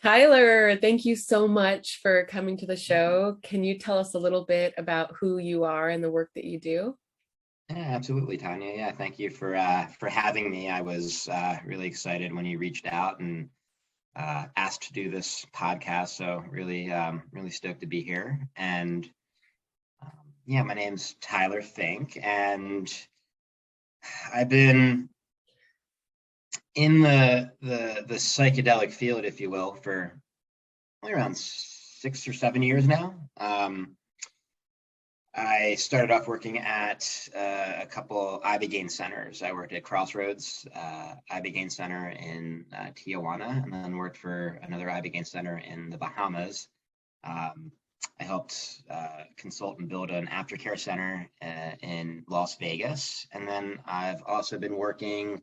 Tyler, thank you so much for coming to the show. Can you tell us a little bit about who you are and the work that you do? Yeah, absolutely, Tanya. Yeah, thank you for having me. I was really excited when you reached out and asked to do this podcast. So really stoked to be here. And um, yeah, my name's Tyler Fink, and I've been in the psychedelic field, if you will, for only around 6 or 7 years now. I started off working at a couple Ibogaine centers. I worked at Crossroads Ibogaine Center in Tijuana, and then worked for another Ibogaine Center in the Bahamas. Um, I helped consult and build an aftercare center in Las Vegas. And then I've also been working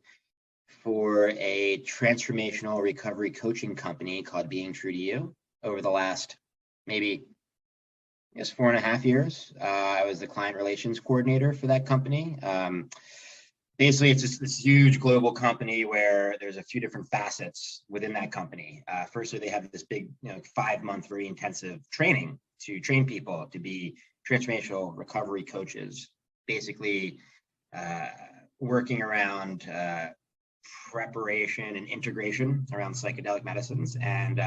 for a transformational recovery coaching company called Being True to You over the last maybe 4.5 years. I was the client relations coordinator for that company. Basically, it's just this huge global company where there's a few different facets within that company. Firstly, they have this big, 5-month very intensive training to train people to be transformational recovery coaches, basically working around preparation and integration around psychedelic medicines and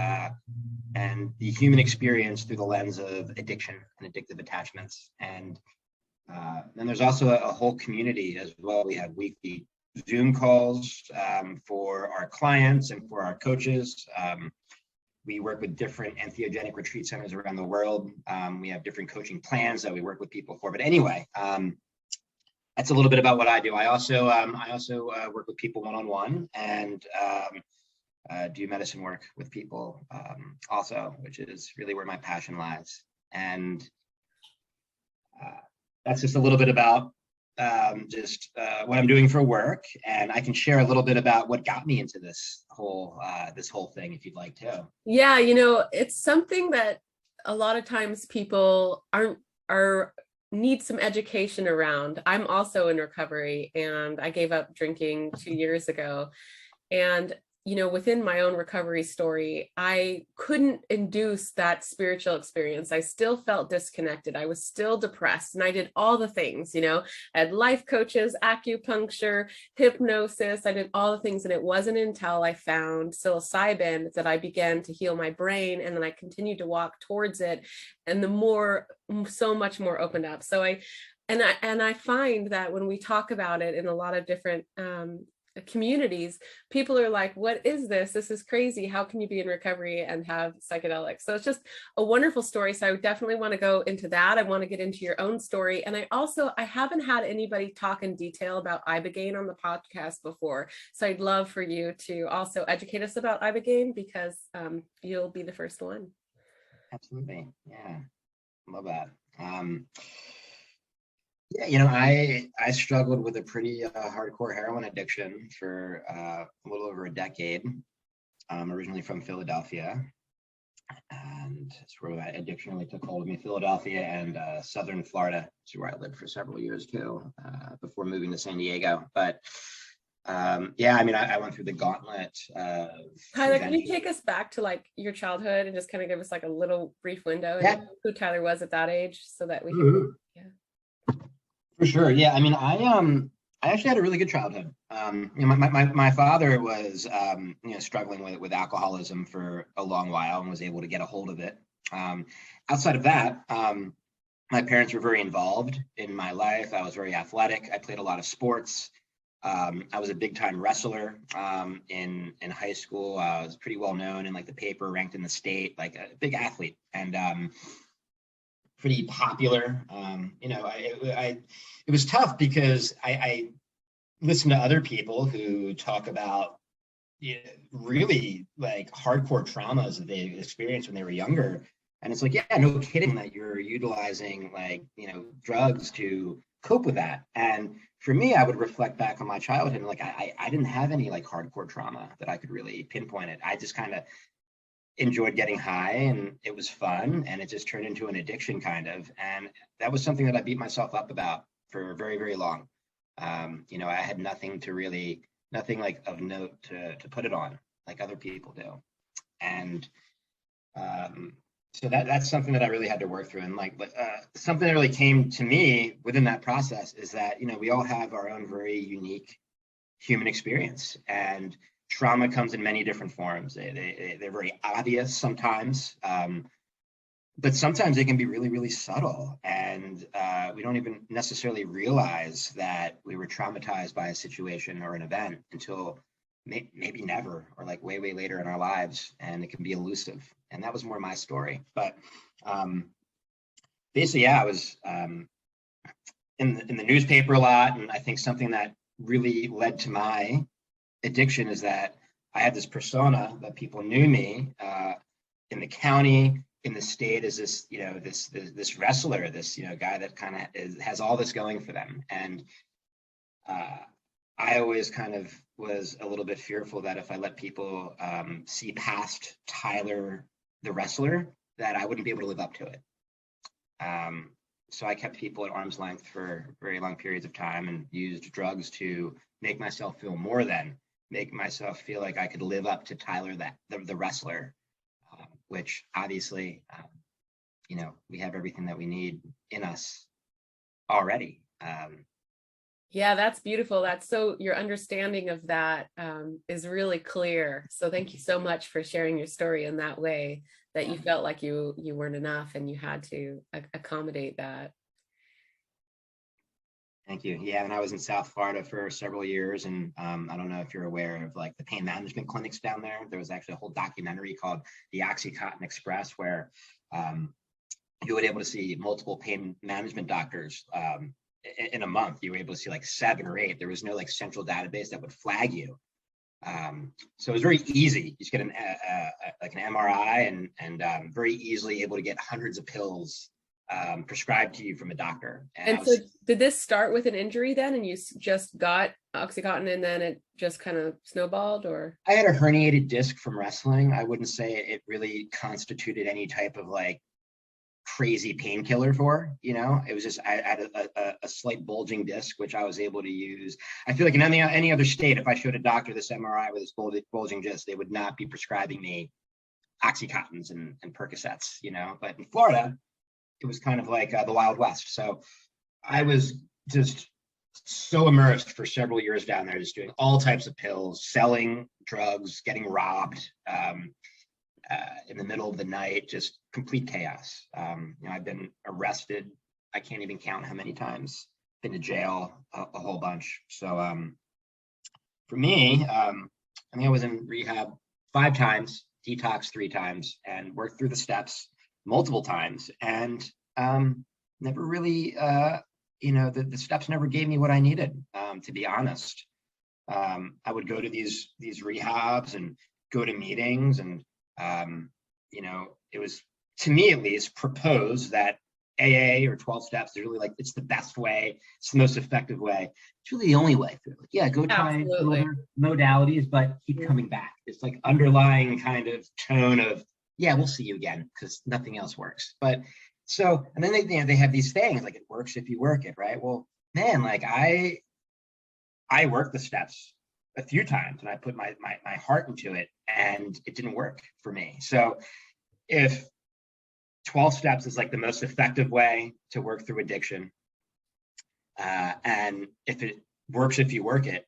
the human experience through the lens of addiction and addictive attachments. And then there's also a whole community as well. We have weekly Zoom calls for our clients and for our coaches. We work with different entheogenic retreat centers around the world. We have different coaching plans that we work with people for. But anyway, that's a little bit about what I do. I also work with people one-on-one and do medicine work with people also, which is really where my passion lies. And that's just a little bit about what I'm doing for work. And I can share a little bit about what got me into this whole thing, if you'd like to. Yeah, it's something that a lot of times people are need some education around. I'm also in recovery, and I gave up drinking 2 years ago. And within my own recovery story, I couldn't induce that spiritual experience. I still felt disconnected. I was still depressed, and I did all the things, I had life coaches, acupuncture, hypnosis. I did all the things. And it wasn't until I found psilocybin that I began to heal my brain. And then I continued to walk towards it. And so much more opened up. So I find that when we talk about it in a lot of different communities, people are like, what is this? This is crazy. How can you be in recovery and have psychedelics? So it's just a wonderful story. So I definitely want to go into that. I want to get into your own story. And I haven't had anybody talk in detail about Ibogaine on the podcast before. So I'd love for you to also educate us about Ibogaine, because you'll be the first one. Absolutely. Yeah. Love that. Yeah, I struggled with a pretty hardcore heroin addiction for a little over a decade. I'm originally from Philadelphia, and that's where that addiction really took hold of me. Philadelphia and Southern Florida is where I lived for several years too, before moving to San Diego. But I went through the gauntlet. Tyler, can you take us back to your childhood and just kind of give us a little brief window into who Tyler was at that age, so that we can, For sure. Yeah. I actually had a really good childhood. My father was, struggling with alcoholism for a long while and was able to get a hold of it. Outside of that, my parents were very involved in my life. I was very athletic. I played a lot of sports. I was a big time wrestler in high school. I was pretty well known in the paper, ranked in the state, like a big athlete. And pretty popular. It was tough because I listened to other people who talk about really hardcore traumas that they experienced when they were younger. And it's no kidding that you're utilizing drugs to cope with that. And for me, I would reflect back on my childhood and I didn't have any hardcore trauma that I could really pinpoint it. I just kind of enjoyed getting high, and it was fun, and it just turned into an addiction kind of. And that was something that I beat myself up about for very, very long. I had nothing of note to put it on like other people do. And So that's something that I really had to work through. And like something that really came to me within that process is that, you know, we all have our own very unique human experience, and trauma comes in many different forms. They're very obvious sometimes, but sometimes they can be really, really subtle. And we don't even necessarily realize that we were traumatized by a situation or an event until maybe never, or like way, way later in our lives. And it can be elusive. And that was more my story. But basically, yeah, I was in the newspaper a lot. And I think something that really led to my addiction is that I had this persona that people knew me in the county, in the state, as this, you know, this wrestler, this, you know, guy that kind of has all this going for them. And I always kind of was a little bit fearful that if I let people see past Tyler, the wrestler, that I wouldn't be able to live up to it. So I kept people at arm's length for very long periods of time and used drugs to make myself feel more than, make myself feel like I could live up to Tyler, the wrestler, which obviously, you know, we have everything that we need in us already. Yeah, that's beautiful. That's so, your understanding of that is really clear. So thank you so much for sharing your story in that way, that you felt like you weren't enough and you had to accommodate that. Thank you. Yeah, and I was in South Florida for several years, and I don't know if you're aware of like the pain management clinics down there. There was actually a whole documentary called the Oxycontin Express, where you were able to see multiple pain management doctors in a month. You were able to see like 7 or 8. There was no like central database that would flag you. So it was very easy. You just get like an MRI and very easily able to get hundreds of pills prescribed to you from a doctor. And so did this start with an injury then, and you just got Oxycontin and then it just kind of snowballed? Or I had a herniated disc from wrestling. I wouldn't say it really constituted any type of like crazy painkiller for, you know. It was just I had a slight bulging disc, which I was able to use. I feel like in any other state, if I showed a doctor this MRI with this bulging disc, they would not be prescribing me Oxycontins and Percocets, you know. But in Florida, it was kind of like the Wild West. So I was just so immersed for several years down there, just doing all types of pills, selling drugs, getting robbed in the middle of the night, just complete chaos. You know, I've been arrested. I can't even count how many times. Been to jail a whole bunch. So for me, I think I was in rehab 5 times, detox 3 times, and worked through the steps multiple times, and never really, you know, the steps never gave me what I needed, to be honest. I would go to these rehabs and go to meetings, and you know, it was, to me at least, proposed that AA or 12 steps is really like, it's the best way, it's the most effective way. It's really the only way. Like, yeah, go try other modalities, but keep coming back. It's like underlying kind of tone of, yeah, we'll see you again, because nothing else works. But so, and then they have these things like, it works if you work it, right? Well, man, like I worked the steps a few times and I put my heart into it, and it didn't work for me. So if 12 steps is like the most effective way to work through addiction, and if it works if you work it,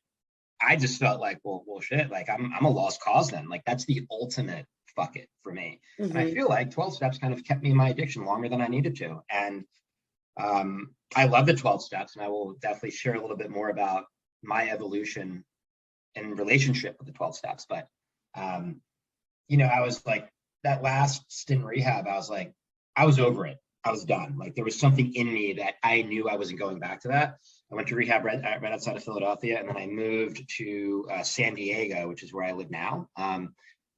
I just felt like, well shit, like I'm a lost cause then. Like that's the ultimate fuck it for me. Mm-hmm. And I feel like 12 steps kind of kept me in my addiction longer than I needed to. And I love the 12 steps, and I will definitely share a little bit more about my evolution in relationship with the 12 steps. But you know, I was like, that last stint in rehab, I was like, I was over it. I was done. Like there was something in me that I knew I wasn't going back to that. I went to rehab right outside of Philadelphia, and then I moved to San Diego, which is where I live now.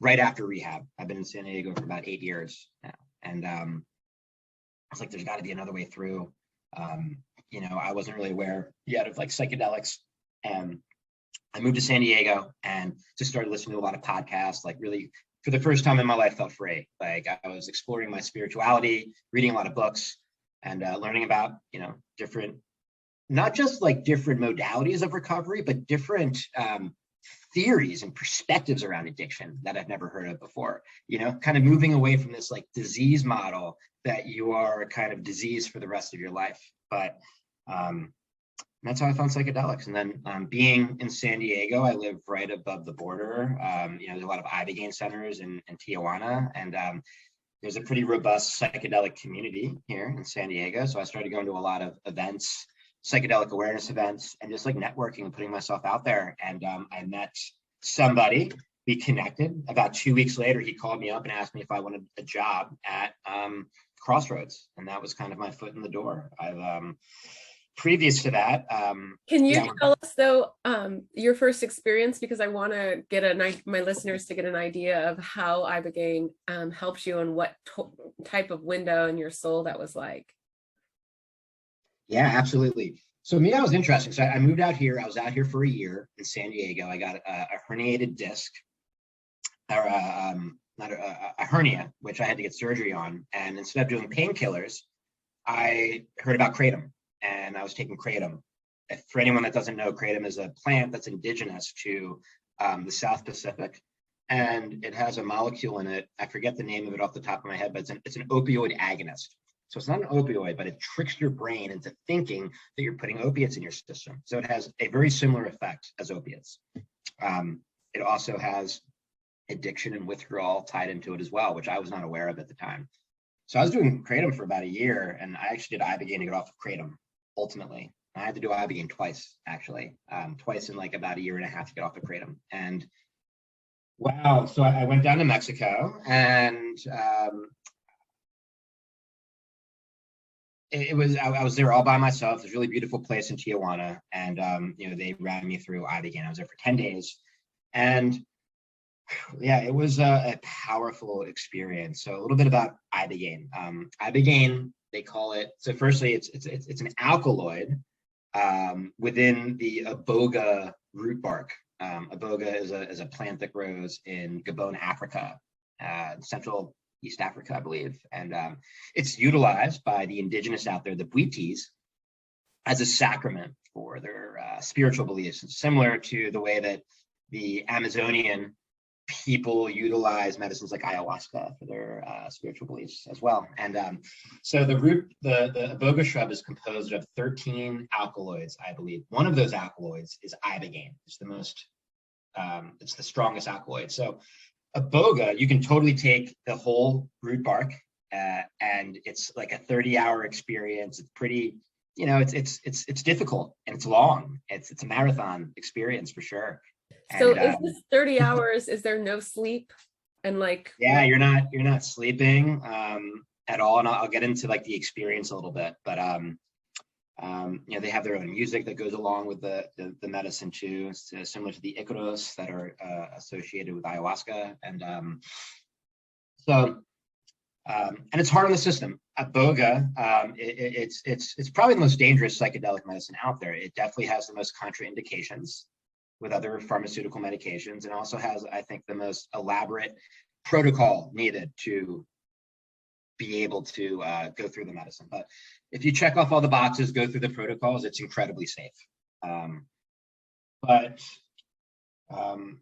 Right after rehab, I've been in San Diego for about 8 years now. And I was like, there's got to be another way through. You know, I wasn't really aware yet of like psychedelics. And I moved to San Diego and just started listening to a lot of podcasts, like really for the first time in my life felt free. Like I was exploring my spirituality, reading a lot of books, and learning about, you know, different, not just like different modalities of recovery, but different theories and perspectives around addiction that I've never heard of before, kind of moving away from this like disease model that you are kind of diseased for the rest of your life. But that's how I found psychedelics. And then being in San Diego, I live right above the border. There's a lot of Ibogaine centers in Tijuana, and there's a pretty robust psychedelic community here in San Diego. So I started going to a lot of events, psychedelic awareness events, and just like networking and putting myself out there. And I met somebody, we connected. About 2 weeks later, he called me up and asked me if I wanted a job at Crossroads. And that was kind of my foot in the door. I've previous to that. Can you tell us though, your first experience, because I want to get my listeners to get an idea of how Ibogaine helps you and what type of window in your soul that was like. Yeah, absolutely. So me, that was interesting. So I moved out here. I was out here for a year in San Diego. I got a herniated disc, or not a hernia, which I had to get surgery on. And instead of doing painkillers, I heard about Kratom. And I was taking Kratom. For anyone that doesn't know, Kratom is a plant that's indigenous to the South Pacific. And it has a molecule in it. I forget the name of it off the top of my head, but it's an opioid agonist. So it's not an opioid, but it tricks your brain into thinking that you're putting opiates in your system. So it has a very similar effect as opiates. It also has addiction and withdrawal tied into it as well, which I was not aware of at the time. So I was doing Kratom for about a year, and I actually did Ibogaine to get off of Kratom. Ultimately, I had to do Ibogaine twice, actually, twice in like about a year and a half to get off of Kratom. And wow, so I went down to Mexico, and I was there all by myself. It's a really beautiful place in Tijuana, and they ran me through Ibogaine. I was there for 10 days, and yeah, it was a powerful experience. So a little bit about Ibogaine. Ibogaine, they call it. So firstly, it's an alkaloid within the Iboga root bark. Iboga is a plant that grows in Gabon, Africa, Central East Africa, I believe, and it's utilized by the indigenous out there, the Bwitis, as a sacrament for their spiritual beliefs. It's similar to the way that the Amazonian people utilize medicines like ayahuasca for their spiritual beliefs as well. And so the Iboga shrub is composed of 13 alkaloids, I believe. One of those alkaloids is Ibogaine. It's the most, it's the strongest alkaloid. So Iboga, you can totally take the whole root bark, and it's like a 30-hour experience. It's pretty, it's difficult and it's long. It's a marathon experience for sure. So is this 30 hours? Is there no sleep? And like, yeah, you're not sleeping at all. And I'll get into like the experience a little bit, but they have their own music that goes along with the medicine too. It's similar to the icaros that are associated with ayahuasca. And and it's hard on the system. Iboga, it's probably the most dangerous psychedelic medicine out there. It definitely has the most contraindications with other pharmaceutical medications, and also has, I think, the most elaborate protocol needed to be able to go through the medicine. But if you check off all the boxes, go through the protocols, it's incredibly safe. But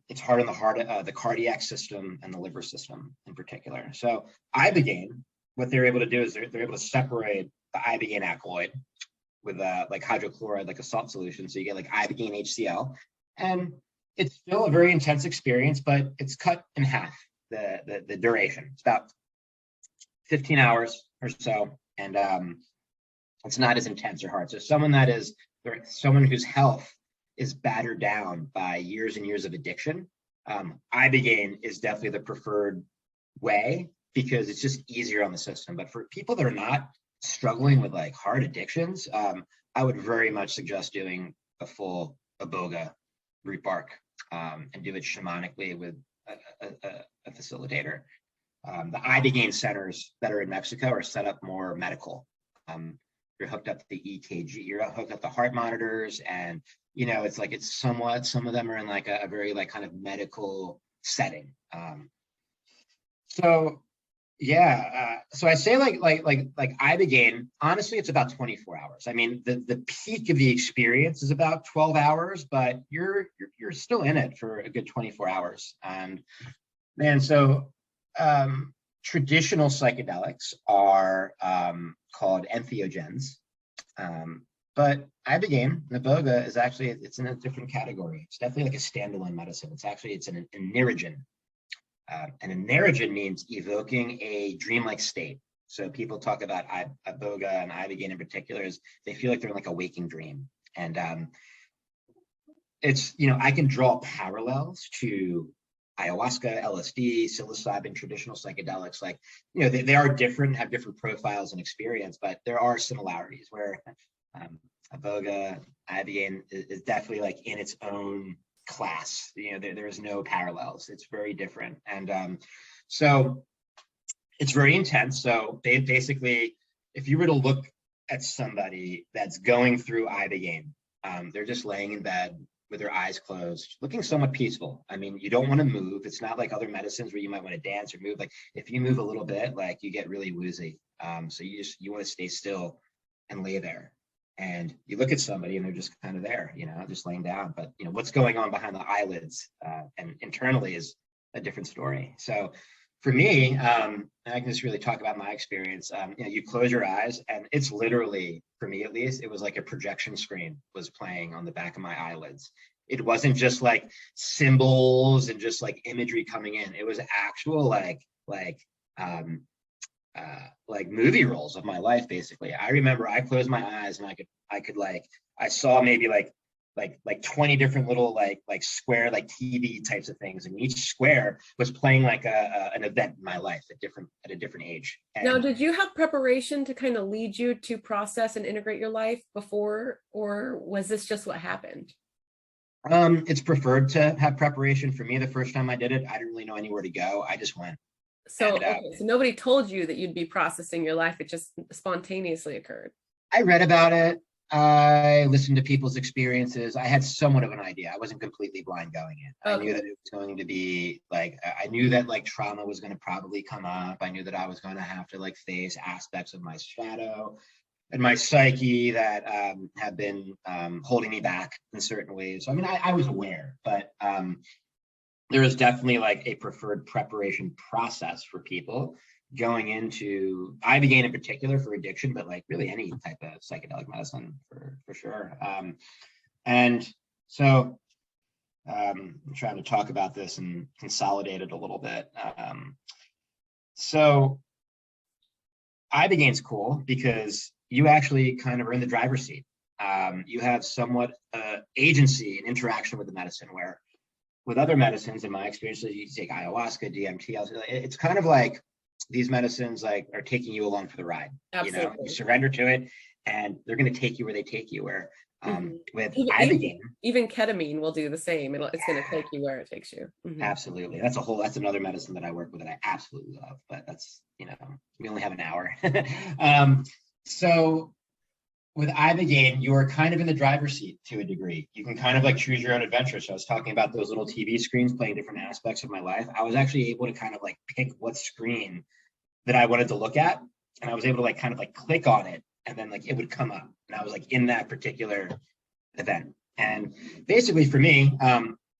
it's hard on the cardiac system and the liver system in particular. So Ibogaine, what they're able to do is they're able to separate the Ibogaine alkaloid with like hydrochloride, like a salt solution. So you get like Ibogaine HCl. And it's still a very intense experience, but it's cut in half, the duration. It's about 15 hours or so, and it's not as intense or hard. So someone whose health is battered down by years and years of addiction, Ibogaine is definitely the preferred way because it's just easier on the system. But for people that are not struggling with like hard addictions, I would very much suggest doing a full Iboga root bark and do it shamanically with a facilitator. The Ibogaine centers that are in Mexico are set up more medical. You're hooked up to the EKG, you're hooked up to heart monitors, and it's somewhat, some of them are in like a very like kind of medical setting. So yeah, So I say like Ibogaine, honestly, it's about 24 hours. I mean, the peak of the experience is about 12 hours, but you're still in it for a good 24 hours. And man, so traditional psychedelics are called entheogens. But Ibogaine, Iboga, is actually, it's in a different category. It's definitely like a standalone medicine. It's an entheogen. And entheogen means evoking a dreamlike state. So people talk about Iboga and Ibogaine in particular, is they feel like they're in like a waking dream. And it's, I can draw parallels to ayahuasca, LSD, psilocybin, traditional psychedelics. Like, they are different, have different profiles and experience, but there are similarities where Iboga, Ibogaine is definitely like in its own class. There's no parallels. It's very different. And so it's very intense. So they basically, if you were to look at somebody that's going through Ibogaine, they're just laying in bed with their eyes closed, looking somewhat peaceful. I mean, you don't want to move. It's not like other medicines where you might want to dance or move. Like if you move a little bit, like you get really woozy. So you want to stay still and lay there. And you look at somebody and they're just kind of there, just laying down. But what's going on behind the eyelids and internally is a different story. So for me, and I can just really talk about my experience. You close your eyes, and it's literally, for me at least, it was like a projection screen was playing on the back of my eyelids. It wasn't just like symbols and just like imagery coming in. It was actual like movie roles of my life. Basically, I remember I closed my eyes and I saw maybe like 20 different little like square like TV types of things, and each square was playing like an event in my life at a different age. And now, did you have preparation to kind of lead you to process and integrate your life before, or was this just what happened? It's preferred to have preparation. For me, the first time I did it, I didn't really know anywhere to go. I just went. So, okay, so nobody told you that you'd be processing your life. It just spontaneously occurred. I read about it. I listened to people's experiences. I had somewhat of an idea. I wasn't completely blind going in. Okay. I knew that it was going to be like, I knew that like trauma was going to probably come up. I knew that I was going to have to like face aspects of my shadow and my psyche that have been holding me back in certain ways. So, I mean, I was aware, but there is definitely like a preferred preparation process for people going into Ibogaine in particular for addiction, but like really any type of psychedelic medicine for sure. And so I'm trying to talk about this and consolidate it a little bit. So Ibogaine's cool because you actually kind of are in the driver's seat. You have somewhat agency and interaction with the medicine, where with other medicines, in my experience, you take ayahuasca, DMT, it's kind of like these medicines like are taking you along for the ride. Absolutely. You surrender to it, and they're going to take you where they take you. Where with Ibogaine, even ketamine will do the same. It's going to take you where it takes you. Mm-hmm. Absolutely, that's another medicine that I work with that I absolutely love. But that's we only have an hour. So with Ibogaine, you are kind of in the driver's seat to a degree. You can kind of like choose your own adventure. So I was talking about those little TV screens playing different aspects of my life. I was actually able to kind of like pick what screen that I wanted to look at. And I was able to like kind of like click on it, and then like it would come up. And I was like in that particular event. And basically for me,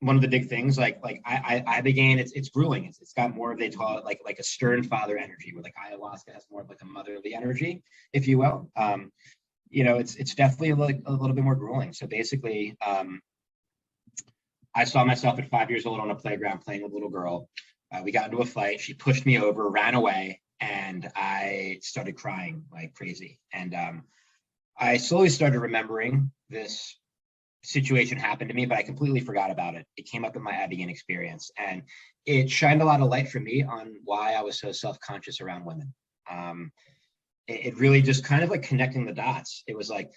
one of the big things, like Ibogaine, it's grueling. It's got more of, they call it like a stern father energy, where like ayahuasca has more of like a motherly energy, if you will. It's definitely a little bit more grueling. So basically, I saw myself at 5 years old on a playground playing with a little girl. We got into a fight. She pushed me over, ran away, and I started crying like crazy. And I slowly started remembering this situation happened to me, but I completely forgot about it. It came up in my Ibogaine experience, and it shined a lot of light for me on why I was so self-conscious around women. It really just kind of like connecting the dots. It was like,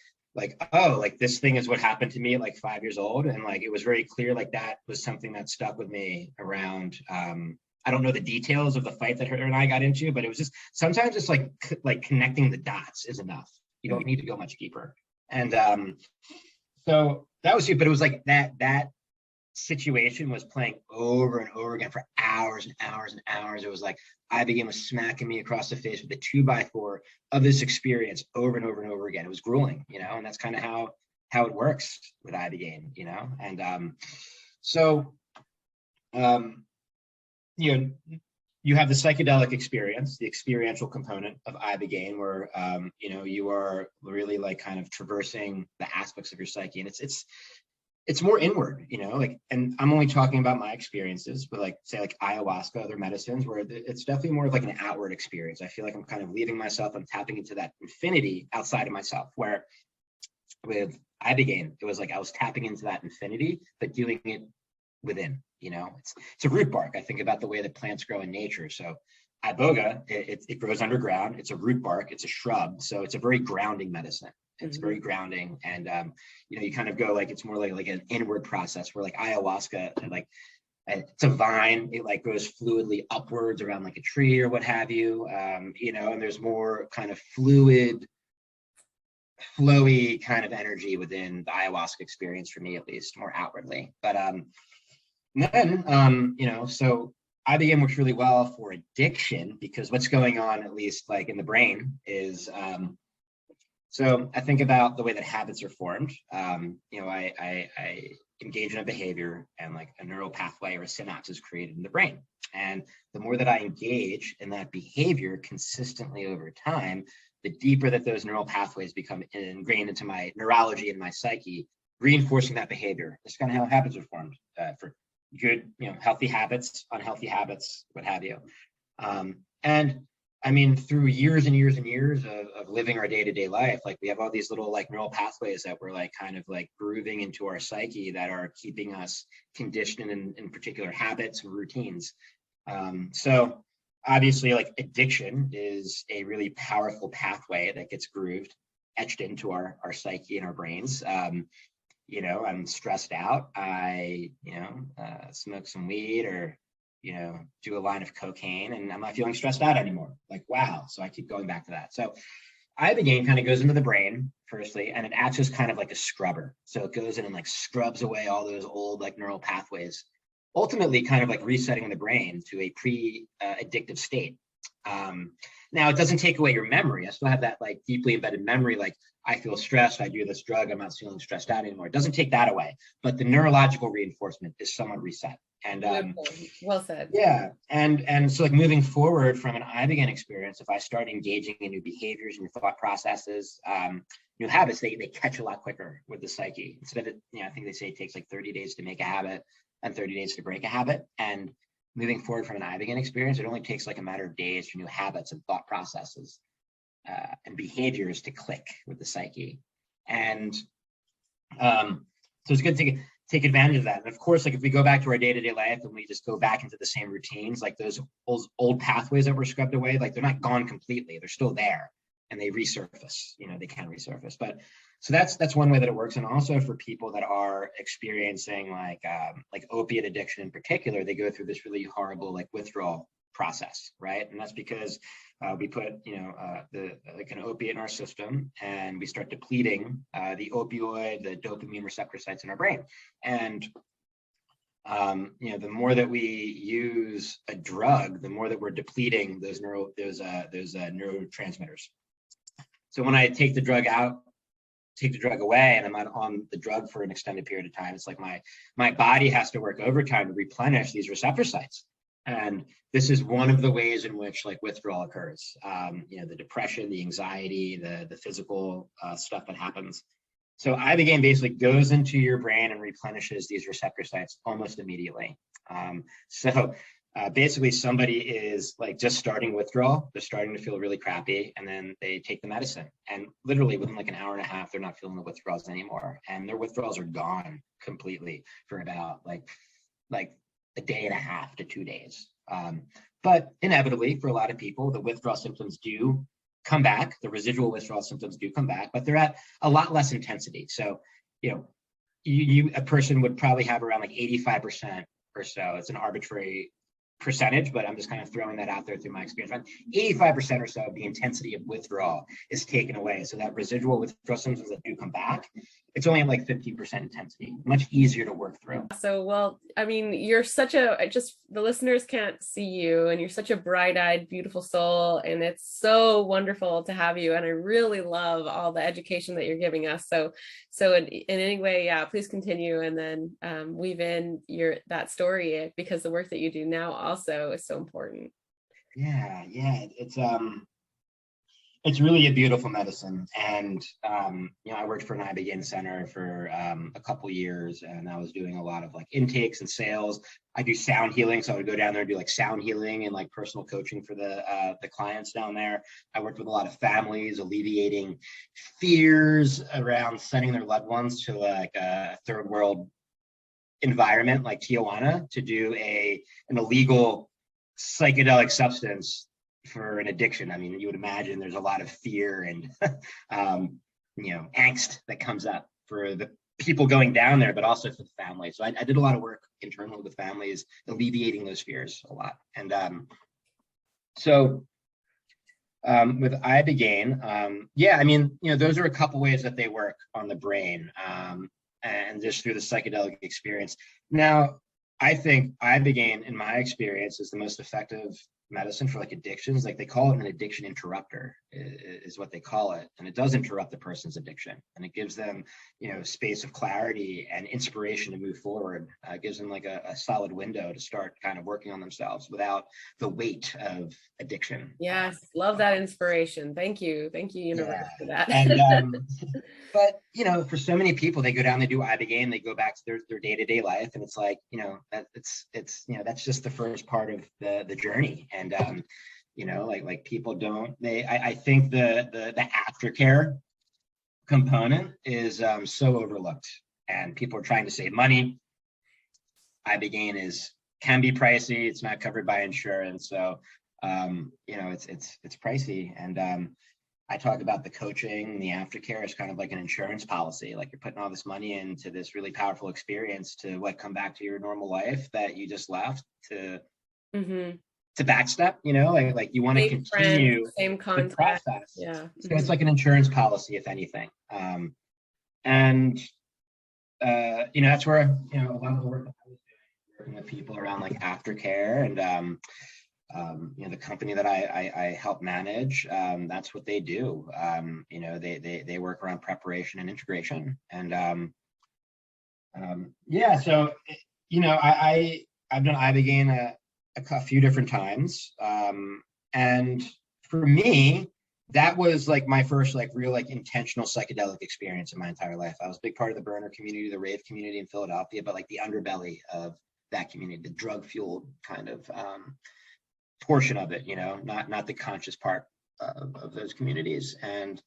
oh, like this thing is what happened to me at like 5 years old. And like, it was very clear, like that was something that stuck with me around, I don't know the details of the fight that her and I got into, but it was just, sometimes it's like connecting the dots is enough. You don't need to go much deeper. And so that was it, but it was like that situation was playing over and over again for hours and hours and hours. It was like Ibogaine was smacking me across the face with a 2x4 of this experience over and over and over again. It was grueling, you know, and that's kind of how it works with Ibogaine, you know. And you know, you have the psychedelic experience, the experiential component of Ibogaine, where you know, you are really like kind of traversing the aspects of your psyche, and it's more inward, you know, like, and I'm only talking about my experiences, but like say like ayahuasca, other medicines, where it's definitely more of like an outward experience. I feel like I'm kind of leaving myself, I'm tapping into that infinity outside of myself, where with Ibogaine, it was like I was tapping into that infinity, but doing it within, you know. It's a root bark. I think about the way that plants grow in nature. So Iboga, it grows underground. It's a root bark. It's a shrub. So it's a very grounding medicine. It's very grounding. And, you know, you kind of go like, it's more like an inward process, where like ayahuasca, like it's a vine, it like goes fluidly upwards around like a tree or what have you, you know, and there's more kind of fluid, flowy kind of energy within the ayahuasca experience, for me at least, more outwardly. But then, you know, so Ibogaine works really well for addiction, because what's going on, at least like in the brain, is so I think about the way that habits are formed. You know, I engage in a behavior, and like a neural pathway or a synapse is created in the brain. And the more that I engage in that behavior consistently over time, the deeper that those neural pathways become ingrained into my neurology and my psyche, reinforcing that behavior. That's kind of how habits are formed, for good, you know, healthy habits, unhealthy habits, what have you. And I mean, through years and years and years of living our day-to-day life, like we have all these little like neural pathways that we're like kind of like grooving into our psyche that are keeping us conditioned in particular habits and routines. So obviously, like addiction is a really powerful pathway that gets grooved, etched into our psyche and our brains. You know, I'm stressed out, I, you know, smoke some weed, or, you know, do a line of cocaine, and I'm not feeling stressed out anymore. Like, wow. So I keep going back to that. So Ibogaine kind of goes into the brain firstly, and it acts as kind of like a scrubber. So it goes in and like scrubs away all those old like neural pathways, ultimately kind of like resetting the brain to a pre-addictive state. Now, it doesn't take away your memory. I still have that like deeply embedded memory, like I feel stressed, I do this drug, I'm not feeling stressed out anymore. It doesn't take that away, but the neurological reinforcement is somewhat reset. And well said. Yeah, and so like moving forward from an Ibogaine experience, if I start engaging in new behaviors, new thought processes, new habits, they catch a lot quicker with the psyche. Instead of, you know, I think they say it takes like 30 days to make a habit and 30 days to break a habit. And moving forward from an Ibogaine experience, it only takes like a matter of days for new habits and thought processes and behaviors to click with the psyche. And so it's good to take advantage of that. And of course, like if we go back to our day-to-day life and we just go back into the same routines, like those old pathways that were scrubbed away, like they're not gone completely, they're still there and they resurface, you know, they can resurface. But so that's one way that it works. And also for people that are experiencing like opiate addiction in particular, they go through this really horrible like withdrawal process, right? And that's because we put, you know, like an opiate in our system, and we start depleting the opioid, the dopamine receptor sites in our brain. And you know, the more that we use a drug, the more that we're depleting those neurotransmitters. So when I take the drug away, and I'm not on the drug for an extended period of time, it's like my body has to work overtime to replenish these receptor sites. And this is one of the ways in which like withdrawal occurs. You know, the depression, the anxiety, the physical stuff that happens. So Ibogaine basically goes into your brain and replenishes these receptor sites almost immediately. Basically somebody is like just starting withdrawal, they're starting to feel really crappy, and then they take the medicine, and literally within like an hour and a half, they're not feeling the withdrawals anymore, and their withdrawals are gone completely for about like a day and a half to 2 days. But inevitably for a lot of people, the withdrawal symptoms do come back, the residual withdrawal symptoms do come back, but they're at a lot less intensity. So, you know, a person would probably have around like 85% or so. It's an arbitrary percentage, but I'm just kind of throwing that out there through my experience. Around 85% or so of the intensity of withdrawal is taken away. So that residual withdrawal symptoms that do come back, it's only at like 15% intensity, much easier to work through. So, well, I mean, you're such just the listeners can't see you, and you're such a bright-eyed, beautiful soul, and it's so wonderful to have you. And I really love all the education that you're giving us. So in any way, yeah, please continue, and then weave in that story, because the work that you do now also is so important. Yeah, it's really a beautiful medicine. And, I worked for an Ibogaine Center for a couple years, and I was doing a lot of like intakes and sales. I do sound healing. So I would go down there and do like sound healing and like personal coaching for the clients down there. I worked with a lot of families, alleviating fears around sending their loved ones to like a third world environment like Tijuana to do an illegal psychedelic substance for an addiction. I mean, you would imagine there's a lot of fear and angst that comes up for the people going down there, but also for the family. So I did a lot of work internally with families, alleviating those fears a lot. And with Ibogaine, those are a couple ways that they work on the brain, and just through the psychedelic experience. Now, I think Ibogaine, in my experience, is the most effective medicine for like addictions. Like they call it an addiction interrupter is what they call it. And it does interrupt the person's addiction, and it gives them, space of clarity and inspiration to move forward. It gives them like a solid window to start kind of working on themselves without the weight of addiction. Yes. Love that inspiration. Thank you. Universe, for that. And, but, for so many people, they go down, they do Ibogaine, they go back to their day-to-day life. And it's like, that's just the first part of the journey. And, like people I think the aftercare component is so overlooked, and people are trying to save money. Ibogaine can be pricey. It's not covered by insurance. So, it's pricey. And, I talk about the coaching, the aftercare is kind of like an insurance policy. Like you're putting all this money into this really powerful experience to come back to your normal life that you just left to backstep, like you want to continue same the process. Yeah. So it's like an insurance policy, if anything. That's where, a lot of the work that I was doing, working with people around like aftercare and, the company that I help manage, that's what they do. They work around preparation and integration. And so I've done Ibogaine a few different times, and for me, that was like my first like real like intentional psychedelic experience in my entire life. I was a big part of the burner community, the rave community in Philadelphia, but like the underbelly of that community, the drug fueled kind of portion of it, not the conscious part of those communities. And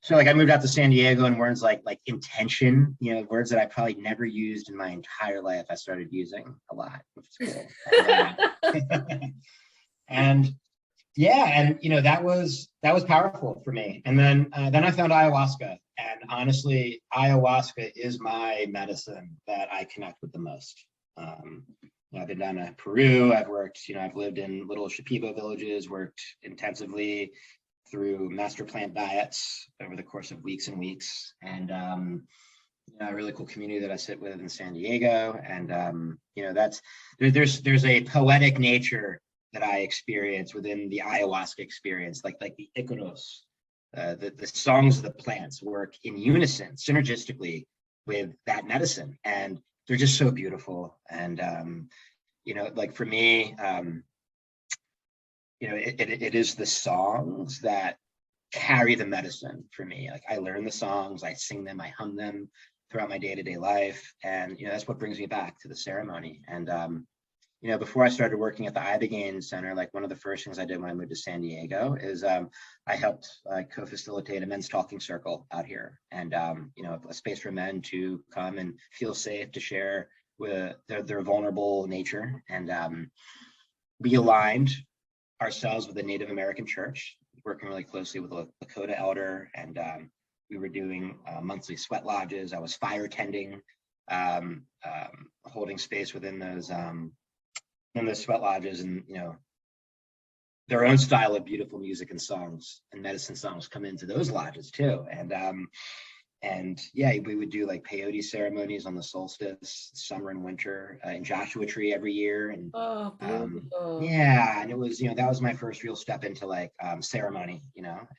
so like I moved out to San Diego, and words like intention, words that I probably never used in my entire life, I started using a lot, which is cool. And that was powerful for me. And then I found ayahuasca, and honestly, ayahuasca is my medicine that I connect with the most. I've been down to Peru. I've worked, I've lived in little Shipibo villages, worked intensively through master plant diets over the course of weeks and weeks. And, a really cool community that I sit with in San Diego. And, there's a poetic nature that I experience within the ayahuasca experience, like the iconos, the songs of the plants work in unison, synergistically with that medicine. And they're just so beautiful. And, like for me, it is the songs that carry the medicine for me. Like I learn the songs, I sing them, I hum them throughout my day-to-day life. And, that's what brings me back to the ceremony. And, before I started working at the Ibogaine Center, like one of the first things I did when I moved to San Diego is I helped co-facilitate a men's talking circle out here, and a space for men to come and feel safe to share with their vulnerable nature. And we aligned ourselves with the Native American Church, working really closely with a Lakota elder, and we were doing monthly sweat lodges. I was fire tending, holding space within those and the sweat lodges, and their own style of beautiful music and songs and medicine songs come into those lodges too. And yeah, we would do like peyote ceremonies on the solstice, summer and winter, in Joshua Tree every year. And Oh, beautiful. yeah, and it was, that was my first real step into like ceremony,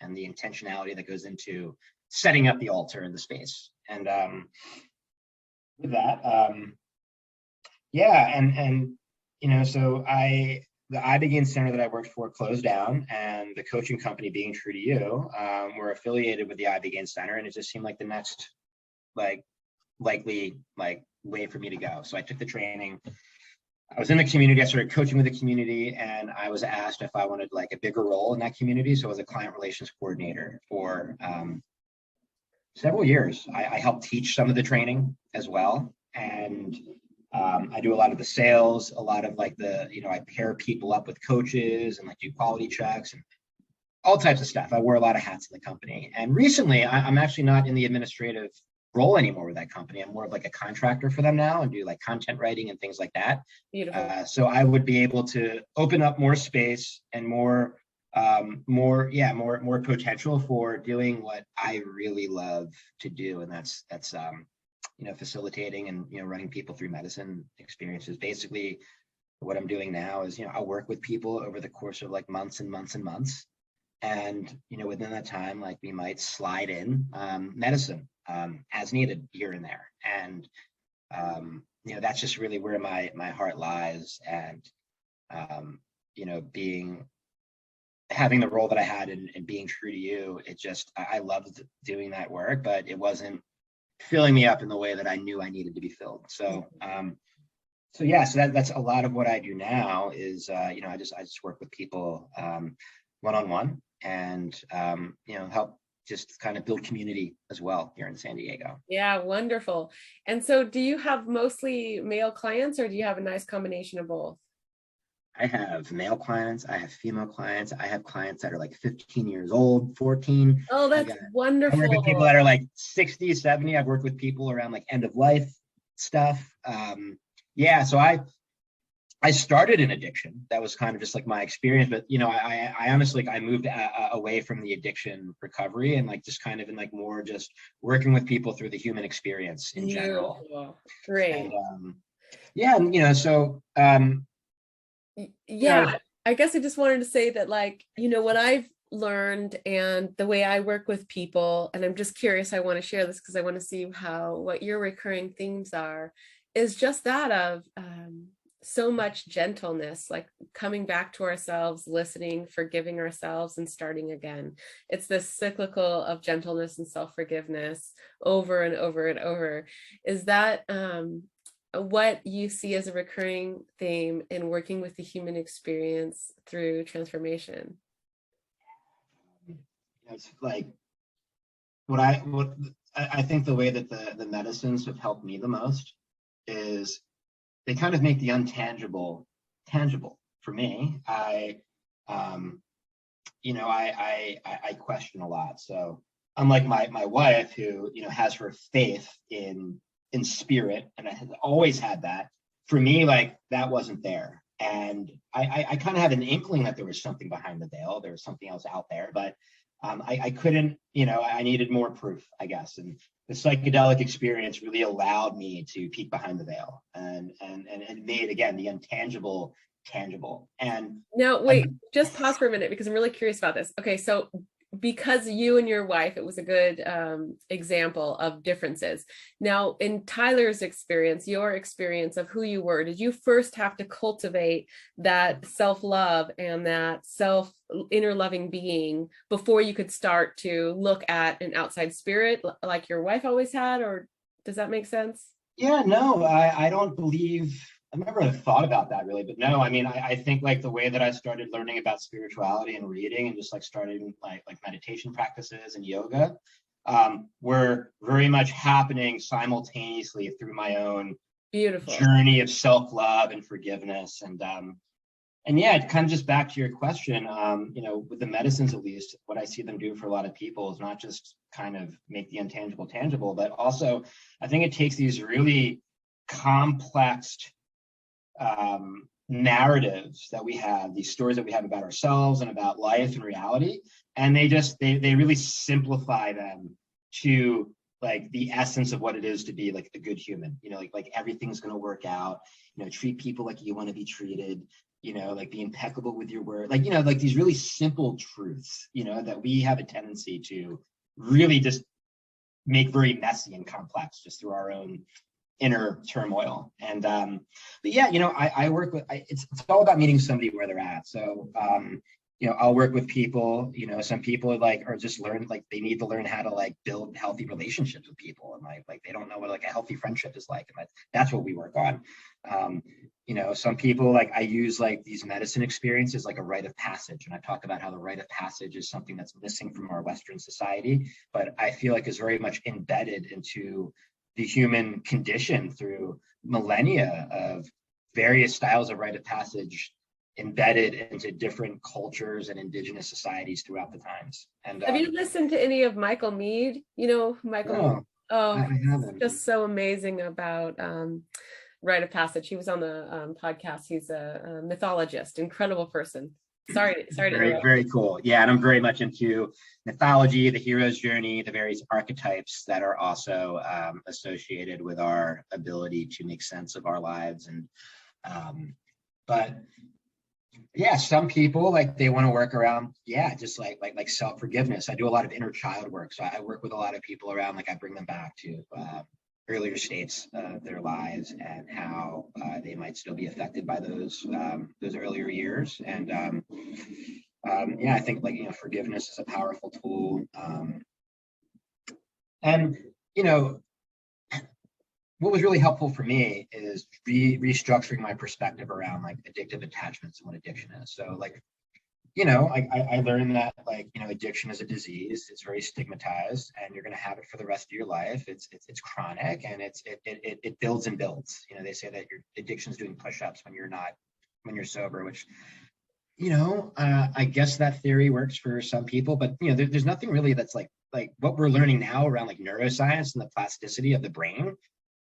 and the intentionality that goes into setting up the altar in the space. And with that, yeah, and so the Ibogaine Center that I worked for closed down, and the coaching company, Being True to You, were affiliated with the Ibogaine Center, and it just seemed like the next likely way for me to go. So I took the training. I was in the community. I started coaching with the community, and I was asked if I wanted like a bigger role in that community. So I was a client relations coordinator for several years. I helped teach some of the training as well, and I do a lot of the sales, a lot of like I pair people up with coaches and like do quality checks and all types of stuff. I wear a lot of hats in the company. And recently I'm actually not in the administrative role anymore with that company. I'm more of like a contractor for them now and do like content writing and things like that. Beautiful. So I would be able to open up more space and more potential for doing what I really love to do. And that's facilitating and running people through medicine experiences. Basically what I'm doing now is I work with people over the course of like months and months and months, and within that time, like, we might slide in medicine as needed here and there. And that's just really where my heart lies. And having the role that I had and being true to you, I loved doing that work, but it wasn't filling me up in the way that I knew I needed to be filled. So that's a lot of what I do now is, I just work with people one-on-one, and help just kind of build community as well here in San Diego. Yeah, wonderful. And so do you have mostly male clients, or do you have a nice combination of both? I have male clients, I have female clients, I have clients that are like 15 years old, 14. Oh, that's wonderful. I work with people that are like 60, 70. I've worked with people around like end of life stuff. So I started in addiction. That was kind of just like my experience, but I honestly, I moved away from the addiction recovery and like just kind of in like more just working with people through the human experience in general. Great. And, I guess I just wanted to say that, like, what I've learned and the way I work with people, and I'm just curious, I want to share this because I want to see what your recurring themes are, is just that of so much gentleness, like coming back to ourselves, listening, forgiving ourselves, and starting again. It's this cyclical of gentleness and self-forgiveness over and over and over. Is that what you see as a recurring theme in working with the human experience through transformation? It's like what I think the way that the medicines have helped me the most is they kind of make the untangible tangible for me. I question a lot. So unlike my wife, who has her faith in spirit, and I had always had that. For me, like, that wasn't there, and I kind of had an inkling that there was something behind the veil. There was something else out there, but I couldn't. I needed more proof, I guess, and the psychedelic experience really allowed me to peek behind the veil and made, again, the intangible tangible. And now, wait, just pause for a minute because I'm really curious about this. Okay, so because you and your wife, it was a good example of differences. Now, in Tyler's experience, your experience of who you were, did you first have to cultivate that self-love and that inner loving being before you could start to look at an outside spirit like your wife always had? Or does that make sense? Yeah, no, I don't believe, I've never thought about that really, but no, I mean, I think like the way that I started learning about spirituality and reading and just like starting like meditation practices and yoga were very much happening simultaneously through my own beautiful journey of self-love and forgiveness. And yeah, kind of just back to your question, with the medicines, at least, what I see them do for a lot of people is not just kind of make the intangible tangible, but also I think it takes these really complex narratives that we have, these stories that we have about ourselves and about life and reality, and they really simplify them to like the essence of what it is to be like a good human. Like everything's going to work out. Treat people like you want to be treated. Like be impeccable with your word. Like these really simple truths. That we have a tendency to really just make very messy and complex just through our own inner turmoil. And but yeah, I work with it's all about meeting somebody where they're at. So I'll work with people. Some people are just learn, like they need to learn how to like build healthy relationships with people, and like they don't know what like a healthy friendship is like, and that's what we work on. Some people, like I use like these medicine experiences like a rite of passage, and I talk about how the rite of passage is something that's missing from our Western society, but I feel like is very much embedded into the human condition through millennia of various styles of rite of passage embedded into different cultures and indigenous societies throughout the times. And have you listened to any of Michael Mead? Michael no, Mead? Oh, I haven't. just so amazing about rite of passage. He was on the podcast. He's a mythologist, incredible person. Sorry to interrupt. Very cool. Yeah, and I'm very much into mythology, the hero's journey, the various archetypes that are also associated with our ability to make sense of our lives. And but yeah, some people like they want to work around, just like self-forgiveness. I do a lot of inner child work. So I work with a lot of people around, like I bring them back to earlier states of their lives and how they might still be affected by those earlier years. And I think like, forgiveness is a powerful tool. And what was really helpful for me is restructuring my perspective around like addictive attachments and what addiction is. So like, I learned that like, addiction is a disease. It's very stigmatized, and you're going to have it for the rest of your life. It's chronic, and it builds and builds. They say that your addiction is doing push-ups when you're sober, which, I guess that theory works for some people, but there's nothing really that's like what we're learning now around like neuroscience and the plasticity of the brain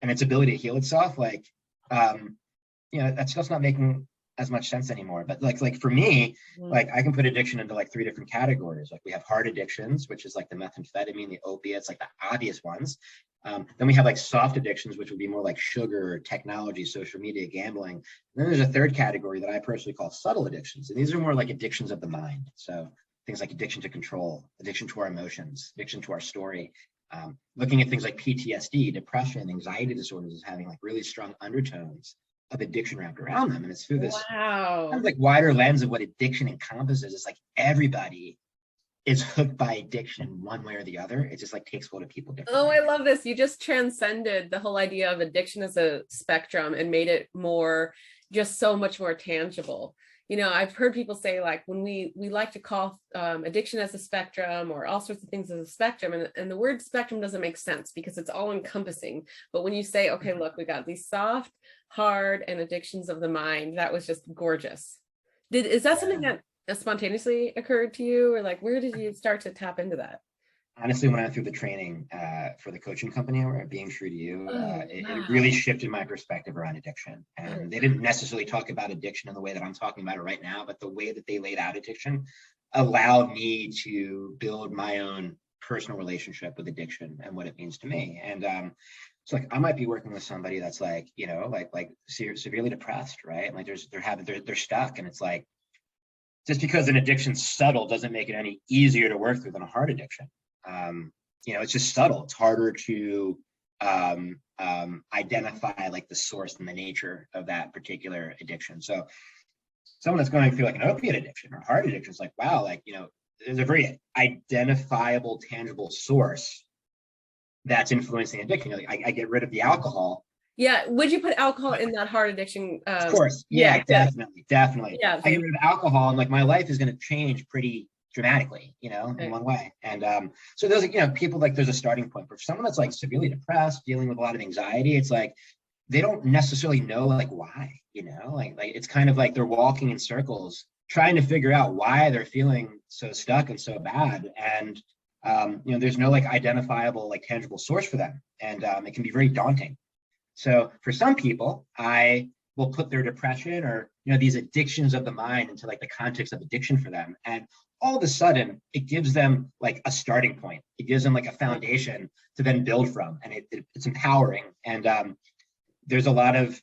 and its ability to heal itself. Like, that stuff's not making as much sense anymore. But like for me, like I can put addiction into like 3 different categories. Like we have hard addictions, which is like the methamphetamine, the opiates, like the obvious ones. Then we have like soft addictions, which would be more like sugar, technology, social media, gambling. And then there's a third category that I personally call subtle addictions. And these are more like addictions of the mind. So things like addiction to control, addiction to our emotions, addiction to our story. Looking at things like PTSD, depression, anxiety disorders as having like really strong undertones of addiction wrapped around them. And it's through this kind of like wider lens of what addiction encompasses. It's like everybody is hooked by addiction one way or the other. It just like takes hold of people differently. Oh, I love this. You just transcended the whole idea of addiction as a spectrum and made it more, just so much more tangible. I've heard people say like when we like to call addiction as a spectrum or all sorts of things as a spectrum, and the word spectrum doesn't make sense because it's all encompassing. But when you say, okay, look, we got these soft, hard, and addictions of the mind, that was just gorgeous. Is that something that spontaneously occurred to you, or like where did you start to tap into that? Honestly, when I went through the training for the coaching company or Being True to You, it really shifted my perspective around addiction. And they didn't necessarily talk about addiction in the way that I'm talking about it right now, but the way that they laid out addiction allowed me to build my own personal relationship with addiction and what it means to me. And it's like I might be working with somebody that's like, like severely depressed, right? Like they're stuck, and it's like just because an addiction's subtle doesn't make it any easier to work through than a hard addiction. It's just subtle. It's harder to identify like the source and the nature of that particular addiction. So someone that's going through like an opiate addiction or heart addiction is like, wow, like, there's a very identifiable, tangible source that's influencing addiction. Like, I get rid of the alcohol. Yeah. Would you put alcohol in that heart addiction? Of course. Yeah, definitely. Yeah. I get rid of alcohol and like my life is going to change pretty dramatically, in one way. And so there's people like there's a starting point. But for someone that's like severely depressed, dealing with a lot of anxiety, it's like they don't necessarily know like why, like it's kind of like they're walking in circles trying to figure out why they're feeling so stuck and so bad. And there's no like identifiable, like tangible source for them. And it can be very daunting. So for some people, I will put their depression or, these addictions of the mind into like the context of addiction for them. And all of a sudden it gives them like a starting point. It gives them like a foundation to then build from. And it's empowering. And there's a lot of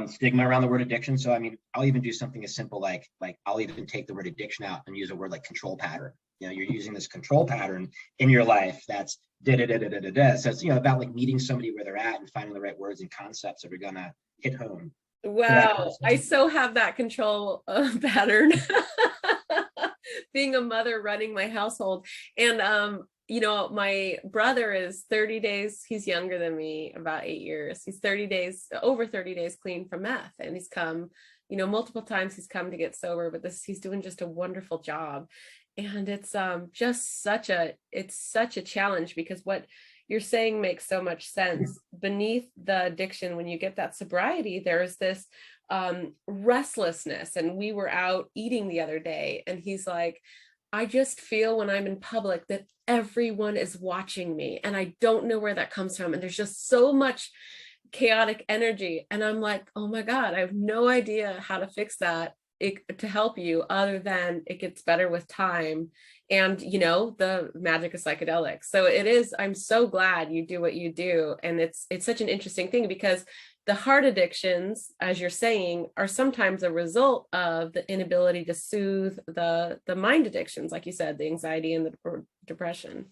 stigma around the word addiction. So, I mean, I'll even do something as simple like I'll even take the word addiction out and use a word like control pattern. You're using this control pattern in your life that's da-da-da-da-da-da. So it's, about like meeting somebody where they're at and finding the right words and concepts that are gonna hit home. Wow, I so have that control pattern. Being a mother running my household. And my brother is 30 days, he's younger than me, about 8 years. He's over 30 days clean from meth. And he's come, multiple times he's come to get sober, but he's doing just a wonderful job. And it's just such a challenge, because what you're saying makes so much sense. Beneath the addiction, when you get that sobriety, there's this restlessness. And we were out eating the other day, and he's like, I just feel when I'm in public that everyone is watching me, and I don't know where that comes from. And there's just so much chaotic energy. And I'm like, oh my God, I have no idea how to fix that to help you, other than it gets better with time and the magic of psychedelics. So I'm so glad you do what you do. And it's such an interesting thing, because the heart addictions, as you're saying, are sometimes a result of the inability to soothe the mind addictions, like you said, the anxiety and the depression.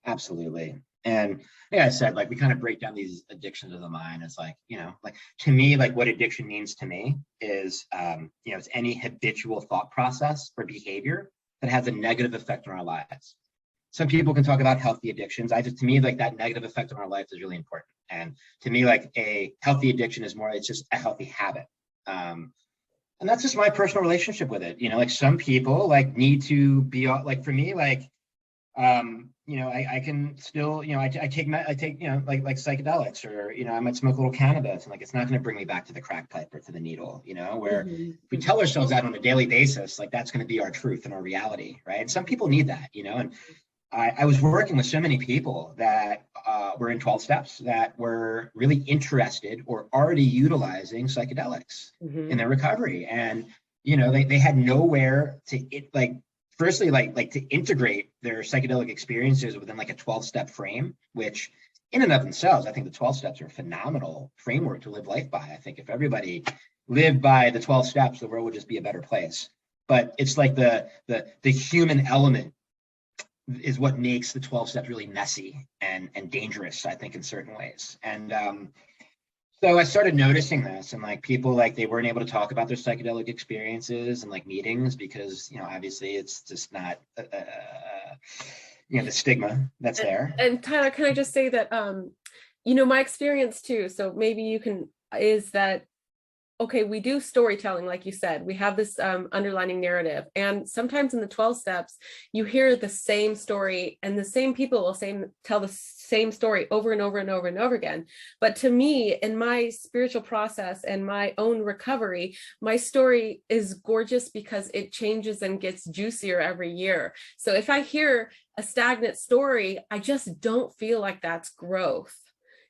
Absolutely. And like I said, like we kind of break down these addictions of the mind. It's like, like to me, like what addiction means to me is, it's any habitual thought process or behavior that has a negative effect on our lives. Some people can talk about healthy addictions. To me, like that negative effect on our life is really important. And to me, like a healthy addiction is more, it's just a healthy habit. And that's just my personal relationship with it. Like some people like need to be like, for me, like, I can still, I take like psychedelics, or, I might smoke a little cannabis, and like, it's not going to bring me back to the crack pipe or to the needle, where we tell ourselves that on a daily basis, like that's going to be our truth and our reality. Right. And some people need that, and I was working with so many people that were in 12 steps that were really interested or already utilizing psychedelics in their recovery. And, they had nowhere to firstly, like to integrate their psychedelic experiences within like a 12-step frame, which in and of themselves, I think the 12 steps are a phenomenal framework to live life by. I think if everybody lived by the 12 steps, the world would just be a better place. But it's like the human element is what makes the 12 steps really messy and dangerous, I think, in certain ways. And so I started noticing this, and like people, like they weren't able to talk about their psychedelic experiences and like meetings because, obviously it's just not, the stigma that's there. And Tyler, can I just say that, my experience too, so maybe you can, is that, okay, we do storytelling, like you said, we have this underlining narrative. And sometimes in the 12 steps, you hear the same story and the same people will tell the same story over and over and over and over again. But to me, in my spiritual process and my own recovery, my story is gorgeous because it changes and gets juicier every year. So if I hear a stagnant story, I just don't feel like that's growth.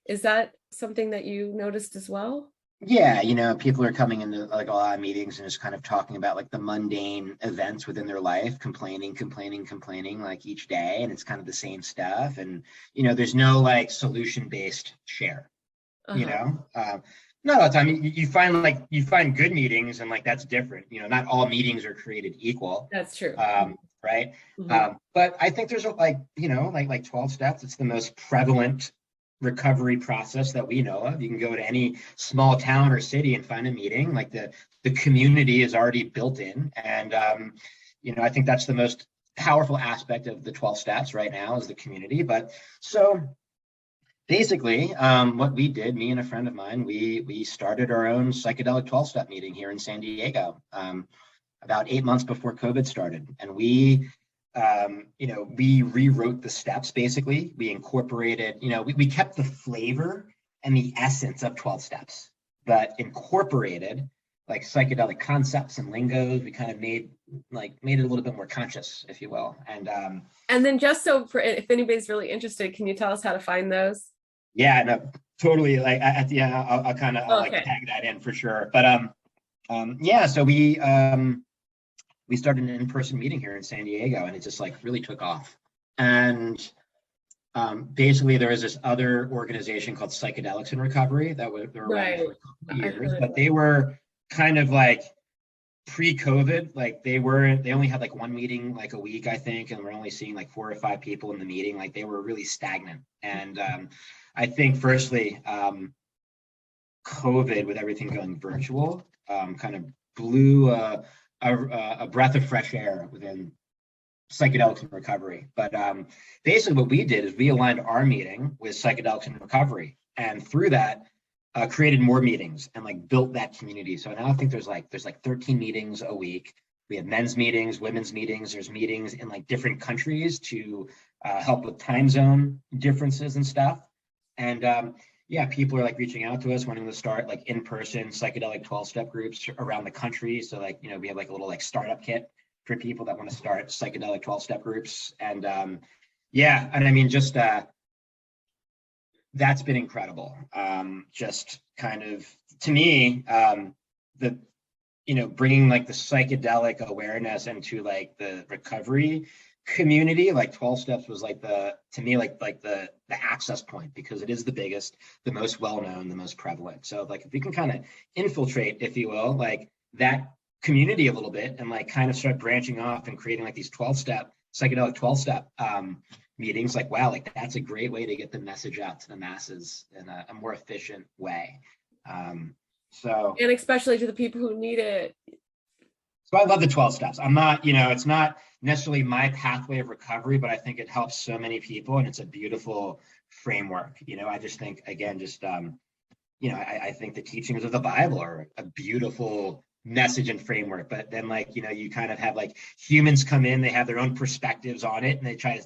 Is that something that you noticed as well? Yeah, people are coming into like a lot of meetings and just kind of talking about like the mundane events within their life, complaining like each day, and it's kind of the same stuff. And there's no like solution-based share. Not all the time. You find good meetings, and like that's different. Not all meetings are created equal. That's true. Right. But I think there's like 12 steps. It's the most prevalent recovery process that we know of. You can go to any small town or city and find a meeting. Like the community is already built in, and I think that's the most powerful aspect of the 12 steps right now is the community. But so basically, what we did, me and a friend of mine, we started our own psychedelic 12-step meeting here in San Diego about 8 months before COVID started, and we rewrote the steps. Basically, we incorporated, we kept the flavor and the essence of 12 steps, but incorporated like psychedelic concepts and lingos. We kind of made it a little bit more conscious, if you will. And then just so if anybody's really interested, can you tell us how to find those? Yeah, no. totally. Like at the end, I'll kind of like Okay. tag that in for sure. But yeah. So we started an in-person meeting here in San Diego, and it just like really took off. And basically, there was this other organization called Psychedelics in Recovery that were around Right. for a couple of I've years, heard of but it. they were kind of like pre-COVID. Like they only had like one meeting like a week, I think, and we're only seeing like 4 or 5 people in the meeting. Like they were really stagnant. And I think, firstly, COVID, with everything going virtual, kind of blew a breath of fresh air within psychedelics in recovery. But basically, what we did is we aligned our meeting with psychedelics in recovery, and through that, created more meetings and like built that community. So now I think there's like 13 meetings a week. We have men's meetings, women's meetings. There's meetings in like different countries to help with time zone differences and stuff. And yeah, people are like reaching out to us, wanting to start like in-person psychedelic 12-step groups around the country. So like, we have like a little like startup kit for people that want to start psychedelic 12-step groups. And yeah, and I mean, just that's been incredible. Just kind of, to me, the bringing like the psychedelic awareness into like the recovery community, like 12 steps was like to me like the access point, because it is the biggest, the most well-known, the most prevalent. So like if we can kind of infiltrate, if you will, like that community a little bit, and like kind of start branching off and creating like these 12-step psychedelic 12-step meetings, like wow, like that's a great way to get the message out to the masses in a more efficient way. So And especially to the people who need it. So I love the 12 steps. I'm not, it's not necessarily my pathway of recovery, but I think it helps so many people, and it's a beautiful framework. I just think, again, just, I think the teachings of the Bible are a beautiful message and framework. But then like, you kind of have like humans come in, they have their own perspectives on it, and they try to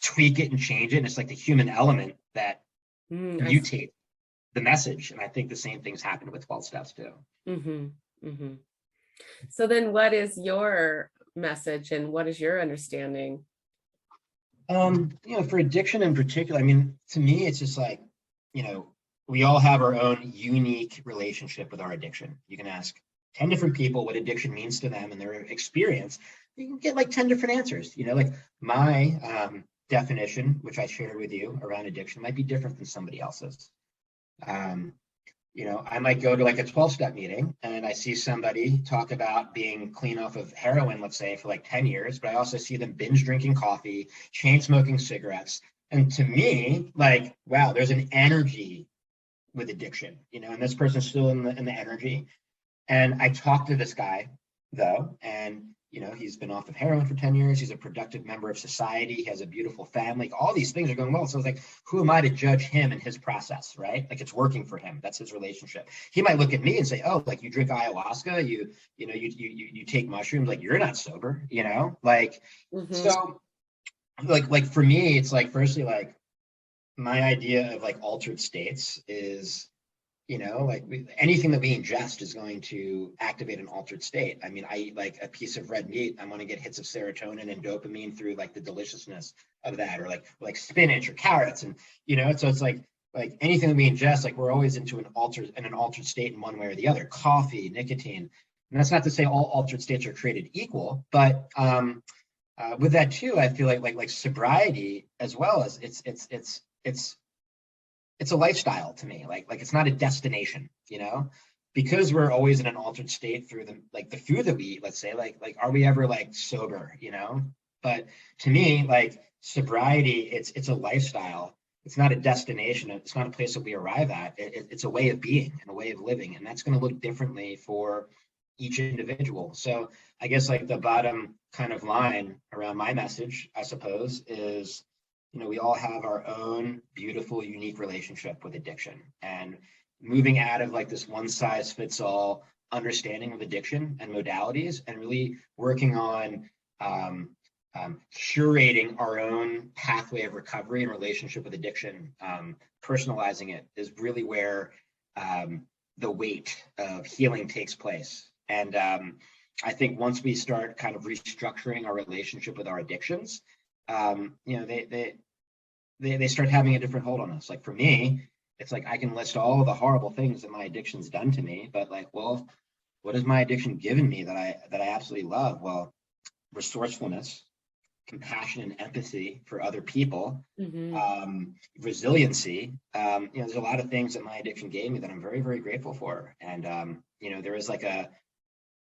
tweak it and change it. And it's like the human element that mutate the message. And I think the same things happen with 12 steps too. Mm-hmm. Mm-hmm. So then what is your message and what is your understanding? For addiction in particular, I mean, to me, it's just like, we all have our own unique relationship with our addiction. You can ask 10 different people what addiction means to them and their experience. You can get like 10 different answers. Like my definition, which I shared with you around addiction, might be different than somebody else's. I might go to like a 12-step meeting and I see somebody talk about being clean off of heroin, let's say, for like 10 years, but I also see them binge drinking coffee, chain smoking cigarettes. And to me, like, wow, there's an energy with addiction, and this person's still in the energy. And I talked to this guy though, and he's been off of heroin for 10 years. He's a productive member of society. He has a beautiful family. All these things are going well. So it's like, who am I to judge him and his process, right? Like it's working for him. That's his relationship. He might look at me and say, oh, like you drink ayahuasca, you take mushrooms, like you're not sober, like, so like for me, it's like, firstly, like my idea of like altered states is, like anything that we ingest is going to activate an altered state. I mean, I eat like a piece of red meat, I'm going to get hits of serotonin and dopamine through like the deliciousness of that, or like spinach or carrots, and so it's like anything that we ingest, like we're always into an altered state in one way or the other. Coffee, nicotine, and that's not to say all altered states are created equal, but with that too, I feel like sobriety as well as it's a lifestyle to me. Like it's not a destination, because we're always in an altered state through the food that we eat, let's say, like are we ever like sober, But to me, like sobriety, it's a lifestyle. It's not a destination. It's not a place that we arrive at. It's a way of being and a way of living. And that's going to look differently for each individual. So I guess like the bottom kind of line around my message, I suppose, is we all have our own beautiful, unique relationship with addiction, and moving out of like this one size fits all understanding of addiction and modalities, and really working on curating our own pathway of recovery and relationship with addiction, personalizing it is really where the weight of healing takes place. And I think once we start kind of restructuring our relationship with our addictions, they start having a different hold on us. Like for me, it's like I can list all of the horrible things that my addiction's done to me, but like, well, what has my addiction given me that I absolutely love? Well, resourcefulness, compassion and empathy for other people, resiliency. There's a lot of things that my addiction gave me that I'm very, very grateful for. And there is like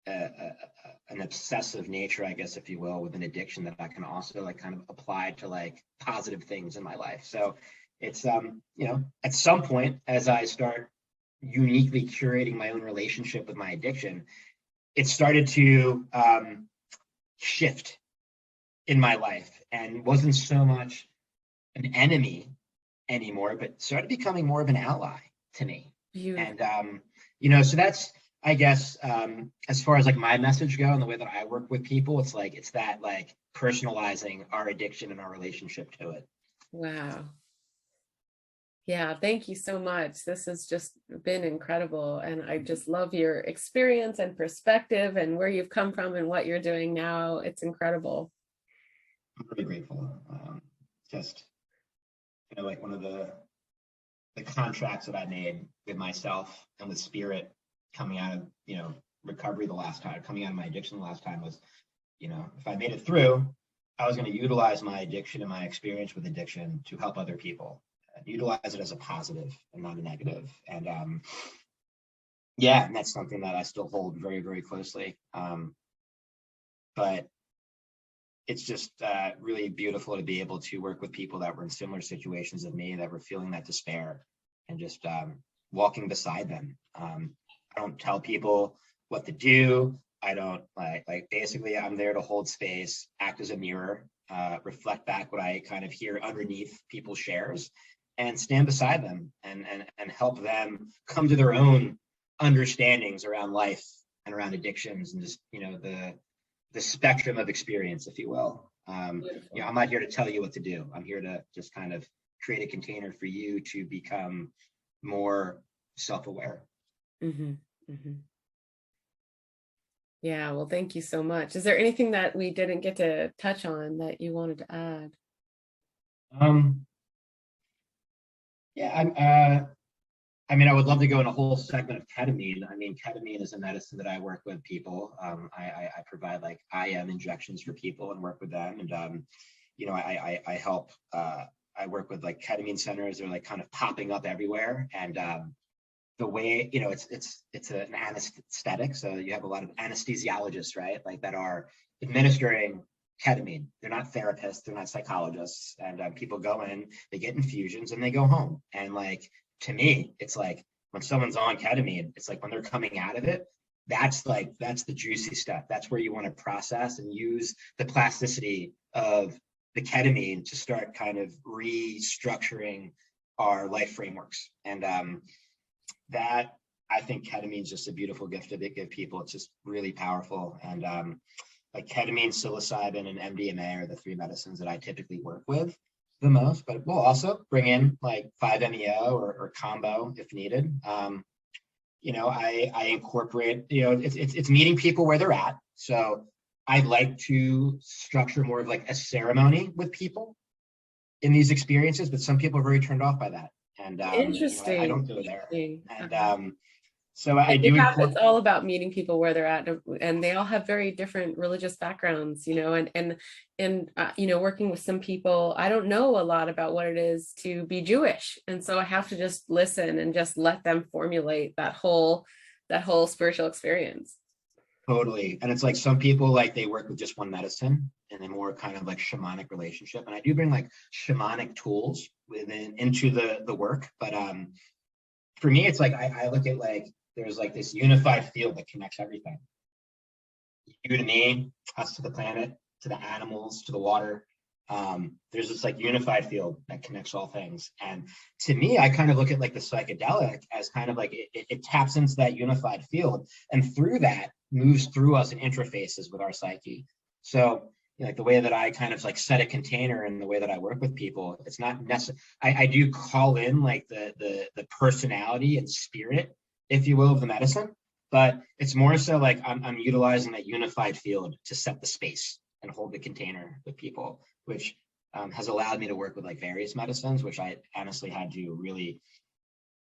an obsessive nature, I guess, if you will, with an addiction that I can also like kind of apply to like positive things in my life. So it's at some point, as I start uniquely curating my own relationship with my addiction, it started to shift in my life and wasn't so much an enemy anymore, but started becoming more of an ally to me. Beautiful. And so that's, I guess, as far as like my message go and the way that I work with people, it's that like personalizing our addiction and our relationship to it. Wow. Yeah, thank you so much. This has just been incredible. And I just love your experience and perspective and where you've come from and what you're doing now. It's incredible. I'm pretty grateful. Like one of the contracts that I made with myself and with spirit coming out of, recovery coming out of my addiction the last time was, if I made it through, I was going to utilize my addiction and my experience with addiction to help other people. Utilize it as a positive and not a negative. And and that's something that I still hold very, very closely. But it's just really beautiful to be able to work with people that were in similar situations as me, that were feeling that despair, and just walking beside them. I don't tell people what to do. I don't basically I'm there to hold space, act as a mirror, reflect back what I kind of hear underneath people's shares, and stand beside them and help them come to their own understandings around life and around addictions and just, the spectrum of experience, if you will. I'm not here to tell you what to do. I'm here to just kind of create a container for you to become more self-aware. Mm-hmm. Mm-hmm. Yeah, well, thank you so much. Is there anything that we didn't get to touch on that you wanted to add? I would love to go in a whole segment of ketamine. Ketamine is a medicine that I work with people. I provide like IM injections for people and work with them. And, I help, I work with like ketamine centers. They're like kind of popping up everywhere. And the way, it's an anesthetic. So you have a lot of anesthesiologists, right? Like that are administering ketamine. They're not therapists, they're not psychologists. And people go in, they get infusions and they go home. And like, to me, it's like when someone's on ketamine, it's like when they're coming out of it, that's the juicy stuff. That's where you want to process and use the plasticity of the ketamine to start kind of restructuring our life frameworks. And that, I think ketamine is just a beautiful gift to give people. It's just really powerful. And like ketamine, psilocybin, and MDMA are the three medicines that I typically work with the most, but we'll also bring in like 5-MeO or combo if needed. I incorporate, it's meeting people where they're at. So I'd like to structure more of like a ceremony with people in these experiences, but some people are very turned off by that. And interesting. I don't go there. And so I do. It's all about meeting people where they're at, and they all have very different religious backgrounds, and working with some people, I don't know a lot about what it is to be Jewish, and so I have to just listen and just let them formulate that whole spiritual experience. Totally. And it's like some people, like they work with just one medicine and a more kind of like shamanic relationship. And I do bring like shamanic tools into the work. But for me, it's like I look at like there's like this unified field that connects everything. You to me, us to the planet, to the animals, to the water. There's this like unified field that connects all things. And to me, I kind of look at like the psychedelic as kind of like it taps into that unified field, and through that moves through us and interfaces with our psyche. So like the way that I kind of like set a container and the way that I work with people, it's not necessary. I do call in like the personality and spirit, if you will, of the medicine, but it's more so like I'm utilizing that unified field to set the space and hold the container with people, which has allowed me to work with like various medicines, which I honestly had to really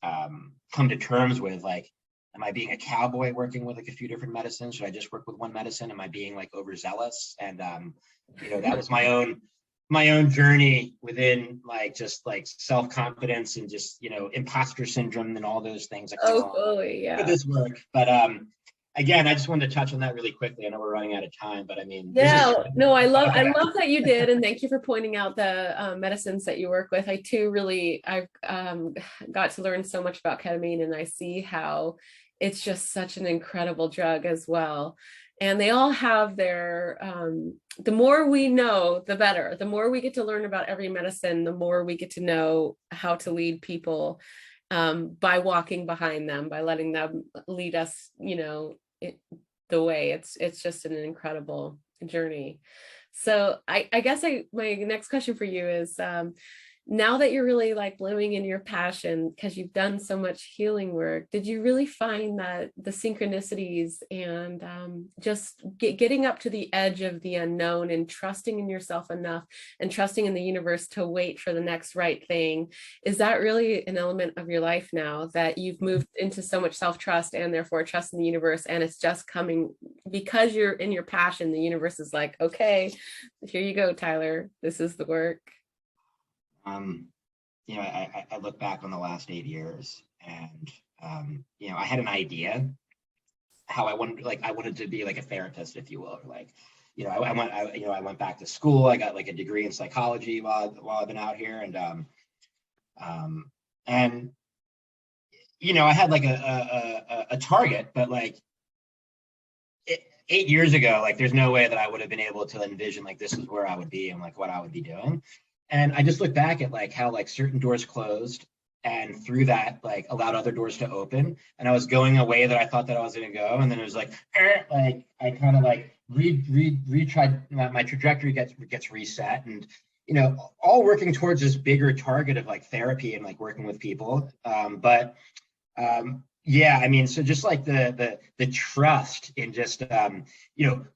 come to terms with, like, am I being a cowboy working with like a few different medicines? Should I just work with one medicine? Am I being like overzealous? And that was my own journey within like just like self-confidence and just imposter syndrome and all those things that come along with this work. But again, I just wanted to touch on that really quickly. I know we're running out of time, but I mean, I love that you did, and thank you for pointing out the medicines that you work with. I've got to learn so much about ketamine, and I see how it's just such an incredible drug as well. And they all have their, the more we know, the better. The more we get to learn about every medicine, the more we get to know how to lead people by walking behind them, by letting them lead us, the way. It's just an incredible journey. So I guess my next question for you is, now that you're really like living in your passion, because you've done so much healing work, did you really find that the synchronicities and just getting up to the edge of the unknown and trusting in yourself enough and trusting in the universe to wait for the next right thing, is that really an element of your life now, that you've moved into so much self-trust and therefore trust in the universe, and it's just coming because you're in your passion? The universe is like, okay, here you go, Tyler, this is the work. I look back on the last 8 years, and I had an idea how I wanted to be like a therapist, if you will, or like, I went back to school. I got like a degree in psychology while I've been out here, and I had like a target, but like 8 years ago, like there's no way that I would have been able to envision like this is where I would be and like what I would be doing. And I just look back at like how like certain doors closed, and through that like allowed other doors to open. And I was going a way that I thought that I was going to go, and then it was like I kind of like retried, my trajectory gets reset, and all working towards this bigger target of like therapy and like working with people. Yeah, I mean, so just like the trust in just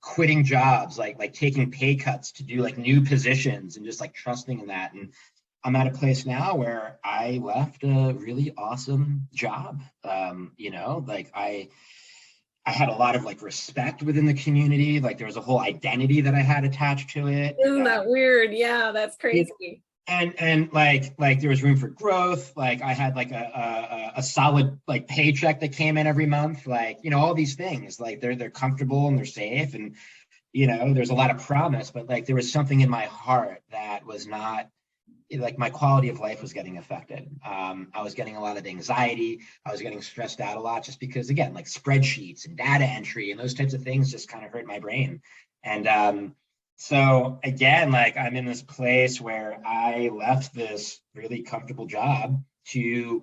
quitting jobs, like taking pay cuts to do like new positions, and just like trusting in that. And I'm at a place now where I left a really awesome job. Like I had a lot of like respect within the community. Like there was a whole identity that I had attached to it. Isn't that weird? Yeah, that's crazy. And like there was room for growth. Like I had like a solid like paycheck that came in every month. Like, all these things, like they're comfortable and they're safe, and there's a lot of promise, but like there was something in my heart that was not, like my quality of life was getting affected. I was getting a lot of anxiety. I was getting stressed out a lot, just because, again, like spreadsheets and data entry and those types of things just kind of hurt my brain. And so again, like I'm in this place where I left this really comfortable job to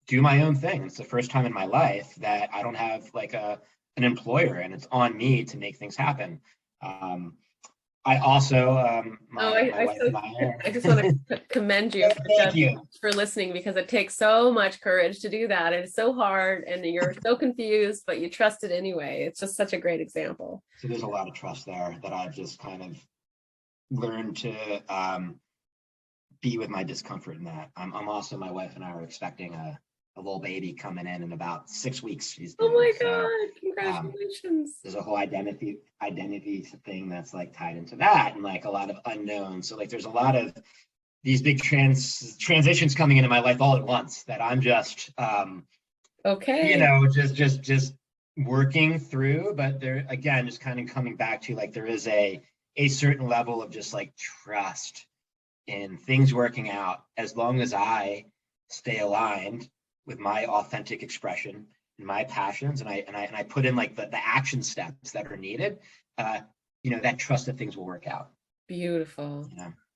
do my own thing. It's the first time in my life that I don't have like an employer, and it's on me to make things happen. I also, I just want to commend you for listening, because it takes so much courage to do that. And it's so hard, and you're so confused, but you trust it anyway. It's just such a great example. So there's a lot of trust there that I've just kind of learned to be with my discomfort in that. I'm also, my wife and I are expecting a little baby coming in about 6 weeks. She's due. Oh my God, congratulations. There's a whole identity thing that's like tied into that, and like a lot of unknowns. So like there's a lot of these big transitions coming into my life all at once that I'm just just working through. But there, again, just kind of coming back to like there is a certain level of just like trust in things working out, as long as I stay aligned with my authentic expression and my passions, and I put in like the action steps that are needed, that trust that things will work out. Beautiful.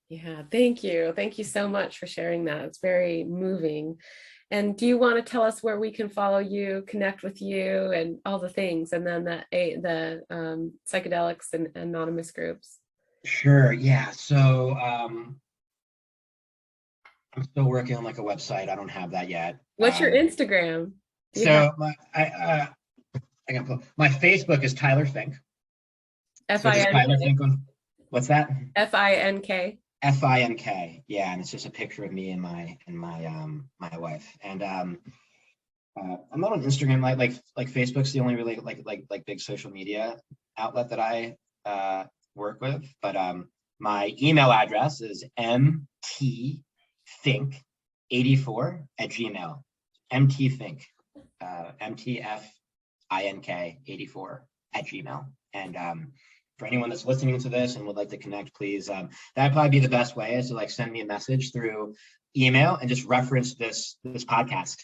Yeah, thank you so much for sharing that. It's very moving. And do you want to tell us where we can follow you, connect with you, and all the things, and then the psychedelics and anonymous groups? Sure. Yeah. So I'm still working on like a website. I don't have that yet. What's your Instagram? My Facebook is Tyler Fink. F-I-N-K. Tyler Fink on, what's that? F-I-N-K. Fink. Yeah, and it's just a picture of me and my wife. And I'm not on Instagram. Like Facebook's the only really like big social media outlet that I work with. But my email address is mtfink84@gmail. mtfink, mtfink84@gmail. And for anyone that's listening to this and would like to connect, please, that'd probably be the best way, is to like send me a message through email and just reference this podcast.